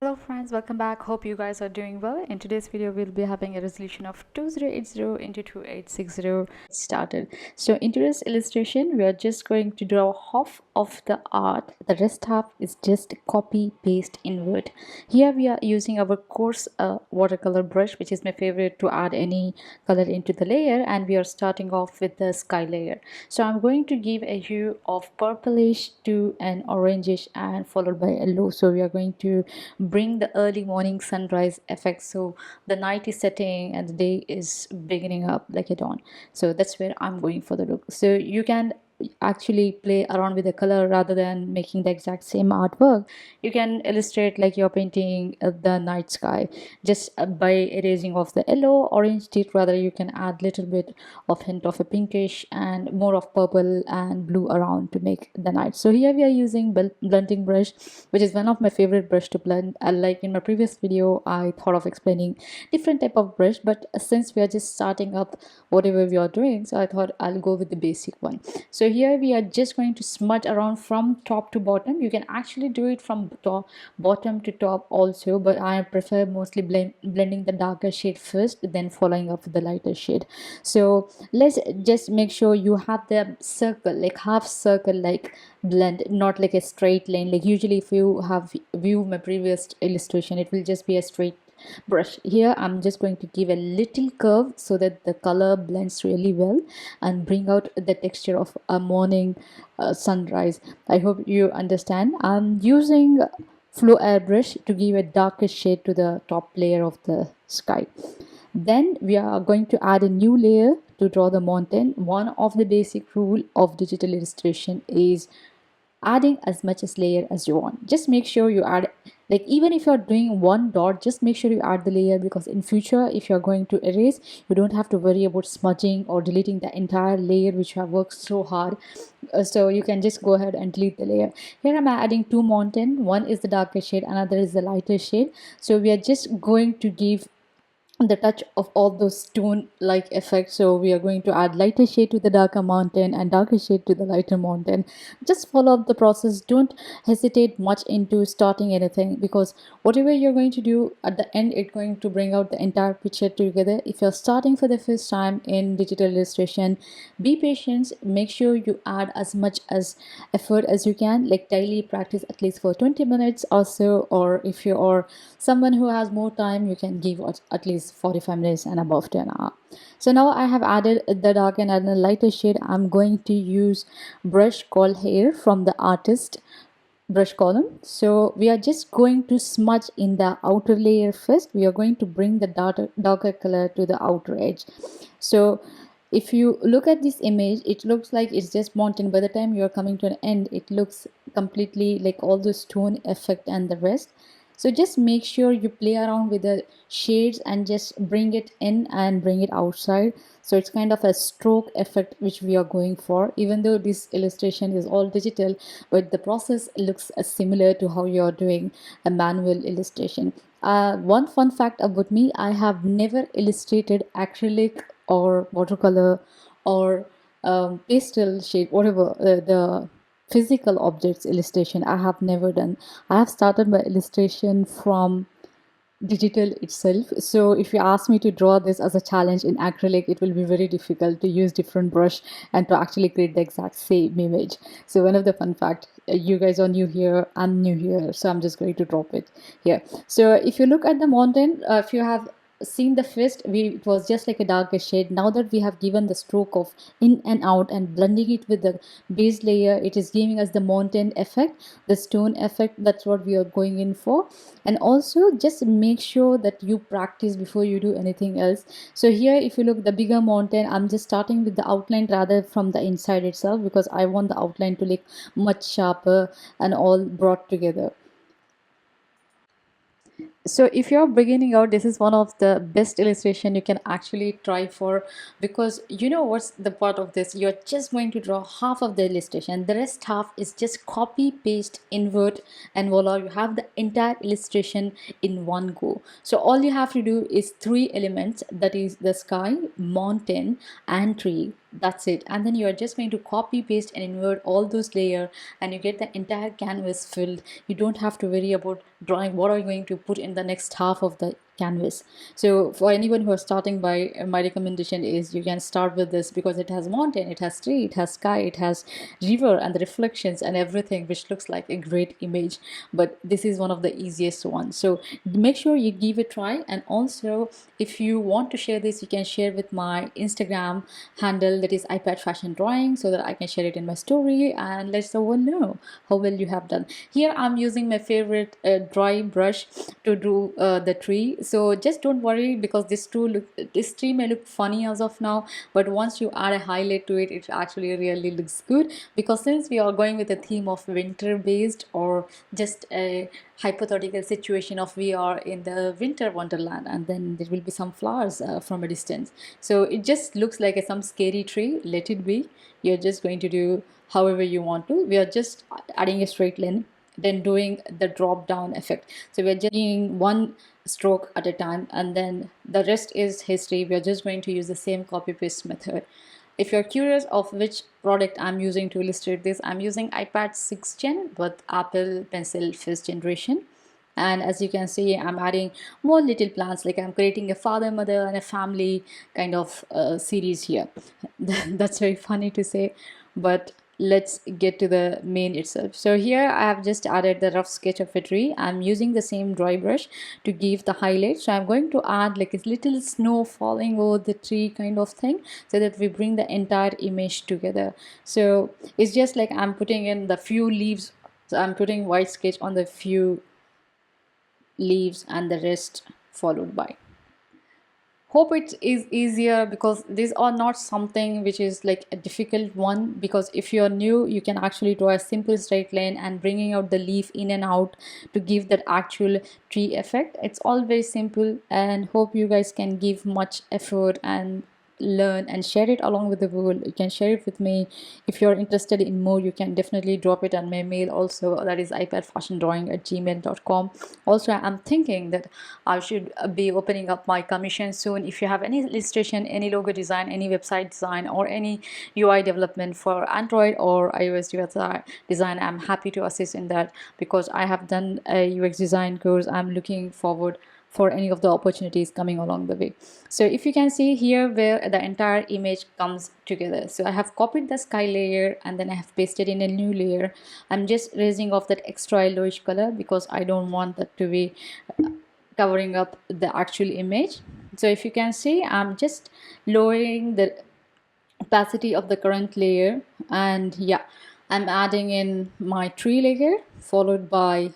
Hello friends, welcome back. Hope you guys are doing well. In today's video we'll be having a resolution of 2080 into 2860 started. So in today's illustration we are just going to draw half of the art. The rest half is just copy paste invert. Here we are using our coarse watercolor brush, which is my favorite to add any color into the layer, and we are starting off with the sky layer. So I'm going to give a hue of purplish to an orangish and followed by yellow. So we are going to bring the early morning sunrise effect, so the night is setting and the day is beginning up like a dawn. So that's where I'm going for the look. So you can actually play around with the color rather than making the exact same artwork. You can illustrate like you're painting the night sky just by erasing off the yellow orange tint. Rather, you can add little bit of hint of a pinkish and more of purple and blue around to make the night. So here we are using blending brush, which is one of my favorite brush to blend. Like in my previous video I thought of explaining different type of brush, but since we are just starting up whatever we are doing, so I thought I'll go with the basic one. So here we are just going to smudge around from top to bottom. You can actually do it from bottom to top also, but I prefer mostly blending the darker shade first, then following up with the lighter shade. So let's just make sure you have the circle, like half circle like blend, not like a straight line. Like usually if you have viewed my previous illustration, it will just be a straight brush. Here I'm just going to give a little curve so that the color blends really well and bring out the texture of a morning sunrise. I hope you understand. I'm using flow airbrush to give a darker shade to the top layer of the sky. Then we are going to add a new layer to draw the mountain. One of the basic rule of digital illustration is adding as much as layer as you want. Just make sure you add, like even if you're doing one dot, just make sure you add the layer, because in future if you're going to erase, you don't have to worry about smudging or deleting the entire layer which you have worked so hard. So you can just go ahead and delete the layer. Here I'm adding two mountain. One is the darker shade, another is the lighter shade. So we are just going to give the touch of all those stone like effects. So we are going to add lighter shade to the darker mountain and darker shade to the lighter mountain. Just follow up the process. Don't hesitate much into starting anything, because whatever you're going to do at the end, it's going to bring out the entire picture together. If you're starting for the first time in digital illustration, be patient. Make sure you add as much as effort as you can, like daily practice at least for 20 minutes or so, or if you are someone who has more time, you can give at least 45 minutes and above to an hour. So now I have added the dark and added a lighter shade. I'm going to use brush called Hair from the artist brush column. So we are just going to smudge in the outer layer first. We are going to bring the darker color to the outer edge. So if you look at this image, it looks like it's just mountain. By the time you're coming to an end, it looks completely like all the stone effect and the rest. So just make sure you play around with the shades and just bring it in and bring it outside. So it's kind of a stroke effect which we are going for, even though this illustration is all digital, but the process looks similar to how you're doing a manual illustration. One fun fact about me, I have never illustrated acrylic or watercolor or pastel shade, whatever the physical objects illustration. I have never done. I have started my illustration from digital itself. So if you ask me to draw this as a challenge in acrylic, it will be very difficult to use different brush and to actually create the exact same image. So one of the fun fact, you guys are new here, I'm new here, so I'm just going to drop it here. So if you look at the mountain, if you have seen the first, it was just like a darker shade. Now that we have given the stroke of in and out and blending it with the base layer, it is giving us the mountain effect, the stone effect. That's what we are going in for. And also just make sure that you practice before you do anything else. So here if you look the bigger mountain, I'm just starting with the outline rather from the inside itself, because I want the outline to look much sharper and all brought together. So if you're beginning out, this is one of the best illustration you can actually try for, because you know what's the part of this, you're just going to draw half of the illustration, the rest half is just copy paste invert, and voila, you have the entire illustration in one go. So all you have to do is three elements, that is the sky, mountain and tree. That's it. And then you are just going to copy paste and invert all those layers, and you get the entire canvas filled. You don't have to worry about drawing what are you going to put in the next half of the canvas. So for anyone who are starting, by my recommendation is you can start with this, because it has mountain, it has tree, it has sky, it has river and the reflections and everything, which looks like a great image. But this is one of the easiest ones, so make sure you give it a try. And also, if you want to share this, you can share with my Instagram handle, that is ipadfashiondrawing, so that I can share it in my story and let someone know how well you have done. Here I'm using my favorite dry brush to do the tree. So just don't worry, because this tree may look funny as of now, but once you add a highlight to it, it actually really looks good. Because since we are going with a theme of winter based, or just a hypothetical situation of we are in the winter wonderland, and then there will be some flowers from a distance, so it just looks like some scary tree. Let it be. You're just going to do however you want to. We are just adding a straight line, then doing the drop down effect. So we're just doing one stroke at a time, and then the rest is history. We're just going to use the same copy paste method. If you're curious of which product I'm using to illustrate this, I'm using iPad 6th Gen with Apple Pencil 5th generation. And as you can see, I'm adding more little plants, like I'm creating a father, mother and a family kind of series here. That's very funny to say, but let's get to the main itself. So here I have just added the rough sketch of a tree. I'm using the same dry brush to give the highlight. So I'm going to add like a little snow falling over the tree kind of thing, so that we bring the entire image together. So it's just like I'm putting in the few leaves. So I'm putting white sketch on the few leaves and the rest followed by. Hope it is easier, because these are not something which is like a difficult one, because if you're new, you can actually draw a simple straight line and bringing out the leaf in and out to give that actual tree effect. It's all very simple, and hope you guys can give much effort and learn and share it along with the world. You can share it with me. If you're interested in more, you can definitely drop it on my mail also, that is ipadfashiondrawing@gmail.com. Also, I'm thinking that I should be opening up my commission soon. If you have any illustration, any logo design, any website design, or any UI development for Android or iOS UX design, I'm happy to assist in that, because I have done a UX design course. I'm looking forward for any of the opportunities coming along the way. So if you can see here where the entire image comes together, so I have copied the sky layer and then I have pasted in a new layer. I'm just raising off that extra yellowish color, because I don't want that to be covering up the actual image. So if you can see, I'm just lowering the opacity of the current layer, and yeah, I'm adding in my tree layer followed by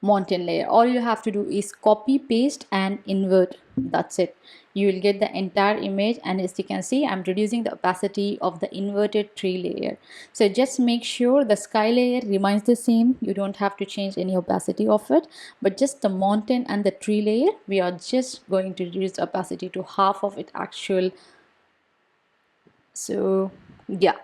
mountain layer. All you have to do is copy, paste and invert. That's it. You will get the entire image, and as you can see, I'm reducing the opacity of the inverted tree layer. So just make sure the sky layer remains the same. You don't have to change any opacity of it, but just the mountain and the tree layer, we are just going to reduce the opacity to half of it actual. So yeah,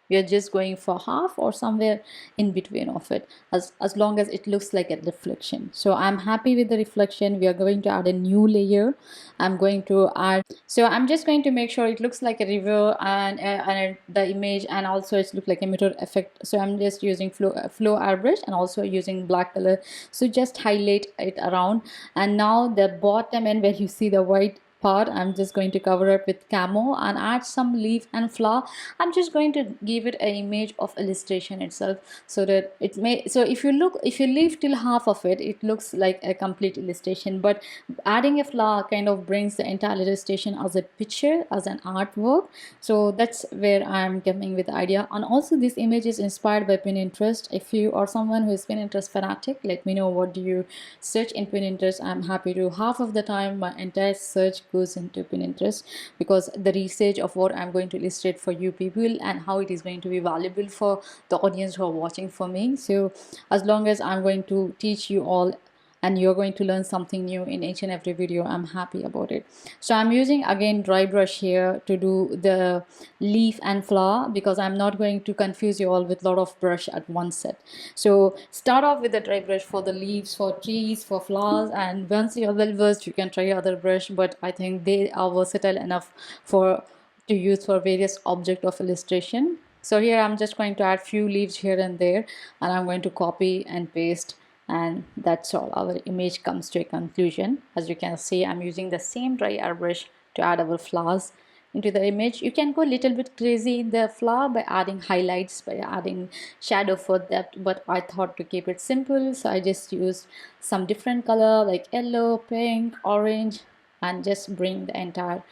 we are just going for half or somewhere in between of it, as long as it looks like a reflection. So I'm happy with the reflection. We are going to add a new layer. I'm going to add, so I'm just going to make sure it looks like a river and the image, and also it looks like a mirror effect. So I'm just using flow airbrush and also using black color, so just highlight it around. And now the bottom end where you see the white part, I'm just going to cover it with camo and add some leaf and flower. I'm just going to give it an image of illustration itself, so that it may, so if you leave till half of it, it looks like a complete illustration, but adding a flower kind of brings the entire illustration as a picture, as an artwork. So that's where I'm coming with the idea. And also this image is inspired by Pinterest. If you are someone who is Pinterest fanatic, let me know what do you search in Pinterest. I'm happy to, half of the time my entire search goes into Pinterest, because the research of what I'm going to illustrate for you people and how it is going to be valuable for the audience who are watching for me. So as long as I'm going to teach you all and you're going to learn something new in each and every video, I'm happy about it. So I'm using again dry brush here to do the leaf and flower, because I'm not going to confuse you all with a lot of brush at one set. So start off with the dry brush for the leaves, for trees, for flowers, and once you're well versed, you can try other brush, but I think they are versatile enough for to use for various object of illustration. So here I'm just going to add few leaves here and there, and I'm going to copy and paste, and that's all. Our image comes to a conclusion. As you can see, I'm using the same dry airbrush to add our flowers into the image. You can go a little bit crazy in the flower by adding highlights, by adding shadow for depth, but I thought to keep it simple, so I just used some different color like yellow, pink, orange, and just bring the entire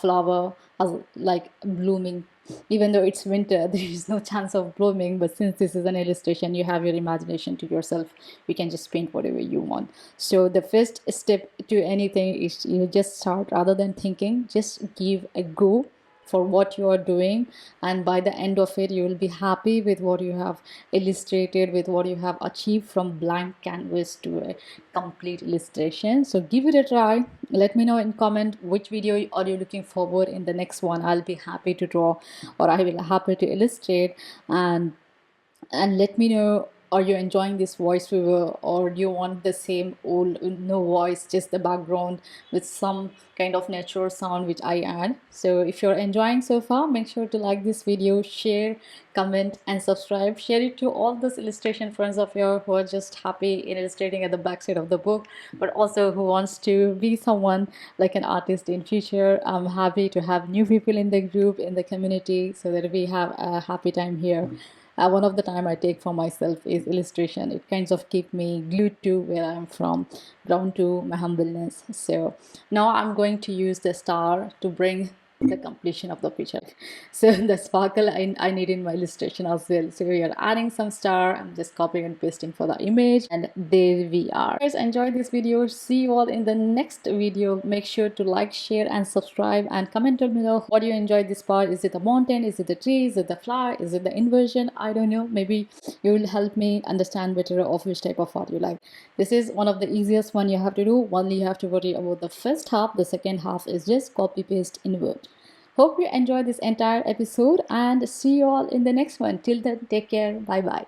flower as like blooming. Even though it's winter, there is no chance of blooming, but since this is an illustration, you have your imagination to yourself. You can just paint whatever you want. So the first step to anything is you just start. Rather than thinking, just give a go for what you are doing, and by the end of it you will be happy with what you have illustrated, with what you have achieved from blank canvas to a complete illustration. So give it a try. Let me know in comment which video are you looking forward in the next one. I'll be happy to draw, or I will happy to illustrate. And let me know, are you enjoying this voiceover, or do you want the same old no voice, just the background with some kind of natural sound which I add? So if you're enjoying so far, make sure to like this video, share, comment and subscribe. Share it to all those illustration friends of yours who are just happy in illustrating at the back side of the book, but also who wants to be someone like an artist in future. I'm happy to have new people in the group, in the community, so that we have a happy time here. One of the time I take for myself is illustration. It kinds of keep me glued to where I'm from, down to my humbleness. So now I'm going to use the star to bring the completion of the picture. So the sparkle I need in my illustration as well. So we are adding some star. I'm just copying and pasting for the image, and there we are. Guys, enjoy this video. See you all in the next video. Make sure to like, share and subscribe, and comment down below what you enjoyed this part. Is it the mountain? Is it the tree? Is it the flower? Is it the inversion? I don't know. Maybe you will help me understand better of which type of art you like. This is one of the easiest one you have to do. Only you have to worry about the first half. The second half is just copy paste invert. Hope you enjoyed this entire episode, and see you all in the next one. Till then, take care. Bye bye.